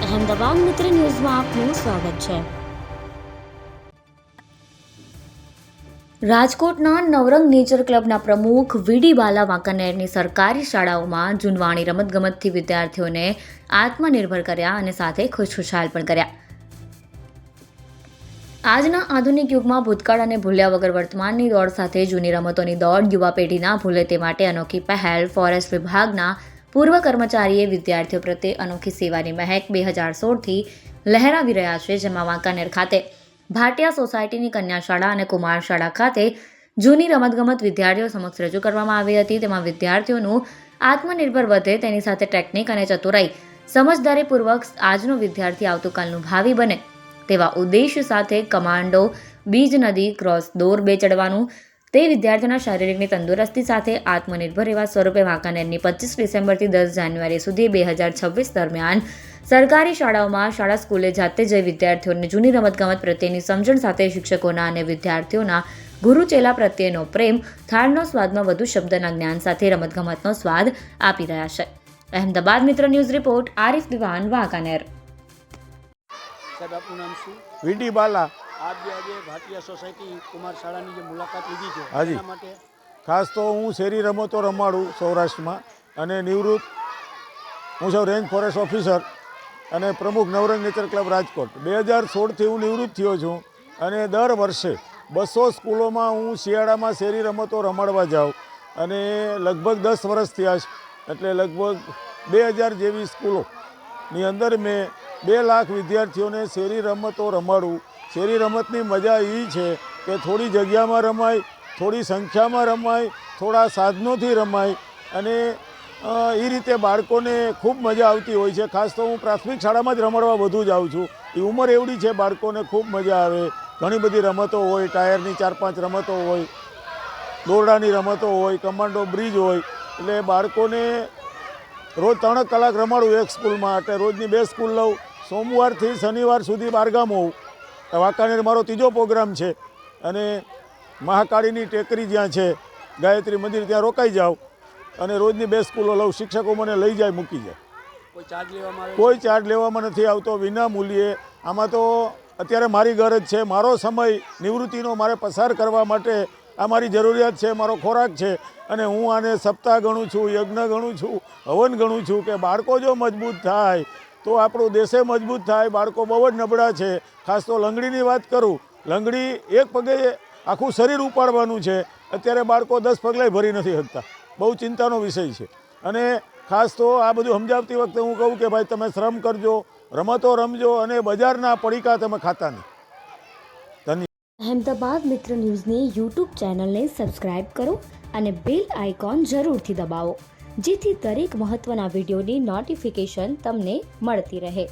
અહેમદાબાદ મિત્ર ન્યૂઝમાં આપનું સ્વાગત છે। રાજકોટના નવરંગ નેચર ક્લબના પ્રમુખ વીડી બાલા વાંકાનેરની સરકારી શાળાઓમાં જૂનવાણી રમતગમતથી વિદ્યાર્થીઓને આત્મનિર્ભર કર્યા અને સાથે ખુશખુશાલ પણ કર્યા। આજના આધુનિક યુગમાં ભૂતકાળ અને ભૂલ્યા વગર વર્તમાનની દોડ સાથે જૂની રમતોની દોડ યુવા પેઢી ના ભૂલે તે માટે અનોખી પહેલ ફોરેસ્ટ વિભાગના પૂર્વ કર્મચારીએ વિદ્યાર્થીઓ પ્રત્યે અનોખી સેવાની મહેક 2016થી લહેરાવી રહ્યા છે, જેમાં વાંકાનેર ખાતે ભાટિયા સોસાયટીની કન્યા શાળા અને કુમાર શાળા ખાતે જૂની રમતગમત વિદ્યાર્થીઓ સમક્ષ રજૂ કરવામાં આવી હતી। તેમાં વિદ્યાર્થીઓનું આત્મનિર્ભર વધે તેની સાથે ટેકનિક અને ચતુરાઈ સમજદારીપૂર્વક આજનો વિદ્યાર્થી આવતીકાલનું ભાવિ બને તેવા ઉદ્દેશ્ય સાથે કમાન્ડો બીજ નદી ક્રોસ દોર 2 ચડવાનું તે વિદ્યાર્થીઓના શારીરિકની તંદુરસ્તી સાથે આત્મનિર્ભર એવા સ્વરૂપે વાંકાનેરની 25 ડિસેમ્બરથી 10 જાન્યુઆરી સુધી 2026 દરમિયાન સરકારી શાળાઓમાં શાળા સ્કૂલે જાતે જઈ વિદ્યાર્થીઓને જૂની રમતગમત પ્રત્યેની સમજણ સાથે શિક્ષકોના અને વિદ્યાર્થીઓના ગુરુ ચેલા પ્રત્યેનો પ્રેમ થાળનો સ્વાદમાં વધુ શબ્દના જ્ઞાન સાથે રમતગમતનો સ્વાદ આપી રહ્યા છે। અહેમદાબાદ મિત્ર ન્યૂઝ રિપોર્ટ આરિફ દિવાન વાંકાનેર। સાહેબ આપનું નામ શું? વીડી બાલા। આજે ભાટિયા સોસાયટી કુમાર શાળાની જે મુલાકાત લીધી છે હાજી, એના માટે ખાસ તો હું શેરી રમતો રમાડું સૌરાષ્ટ્રમાં અને નિવૃત્ત હું છું રેન્જ ફોરેસ્ટ ઓફિસર અને પ્રમુખ નવરંગ નેચર ક્લબ રાજકોટ। 2016થી હું નિવૃત્ત થયો છું અને દર વર્ષે 200 સ્કૂલોમાં હું શિયાળામાં શેરી રમતો રમાડવા જાઉં અને લગભગ 10 વર્ષ થયા છે, એટલે લગભગ 2000 જેવી સ્કૂલોની અંદર મેં 2 લાખ વિદ્યાર્થીઓને શેરી રમતો રમાડું। શેરી રમતની મજા એ છે કે થોડી જગ્યામાં રમાય, થોડી સંખ્યામાં રમાય, થોડા સાધનોથી રમાય અને એ રીતે બાળકોને ખૂબ મજા આવતી હોય છે। ખાસ તો હું પ્રાથમિક શાળામાં જ રમાડવા વધુ જાઉં છું। એ ઉંમર એવડી છે, બાળકોને ખૂબ મજા આવે। ઘણી બધી રમતો હોય, ટાયરની 4-5 રમતો હોય, દોરડાની રમતો હોય, કમાન્ડો બ્રિજ હોય, એટલે બાળકોને રોજ 3 કલાક રમાડું એક સ્કૂલમાં, એટલે રોજની 2 સ્કૂલ લઉં। સોમવારથી શનિવાર સુધી બારગામ હોઉં। વાંકાનેર મારો 3જો પ્રોગ્રામ છે અને મહાકાળીની ટેકરી જ્યાં છે ગાયત્રી મંદિર ત્યાં રોકાઈ જાઉં અને રોજની 2 સ્કૂલો લઉં। શિક્ષકો મને લઈ જાય, મૂકી જાય। કોઈ ચાર્જ લેવામાં આવે? કોઈ ચાર્જ લેવામાં નથી આવતો, વિના મૂલ્યે। આમાં તો અત્યારે મારી ગરજ છે, મારો સમય નિવૃત્તિનો મારે પસાર કરવા માટે આ મારી જરૂરિયાત છે, મારો ખોરાક છે અને હું આને સપ્તાહ ગણું છું, યજ્ઞ ગણું છું, હવન ગણું છું કે બાળકો જો મજબૂત થાય તો આપણું દેશે મજબૂત થાય। બાળકો બહુ જ નબળા છે। ખાસ તો લંગડીની વાત કરું, લંગડી એક પગે આખું શરીર ઉપાડવાનું છે, અત્યારે બાળકો 10 પગલાં ભરી નથી શકતા। બહુ ચિંતાનો વિષય છે અને ખાસ તો આ બધું સમજાવતી વખતે હું કહું કે ભાઈ તમે શ્રમ કરજો, રમતો રમજો અને બજારના પડીકા તમે ખાતા નહીં। ધન્યવાદ। અહેમદાબાદ મિત્ર ન્યૂઝની યુટ્યુબ ચેનલને સબસ્ક્રાઇબ કરો અને બેલ આઇકોન જરૂરથી દબાવો, જેથી દરેક મહત્ત્વના વિડીયોની નોટિફિકેશન તમને મળતી રહે।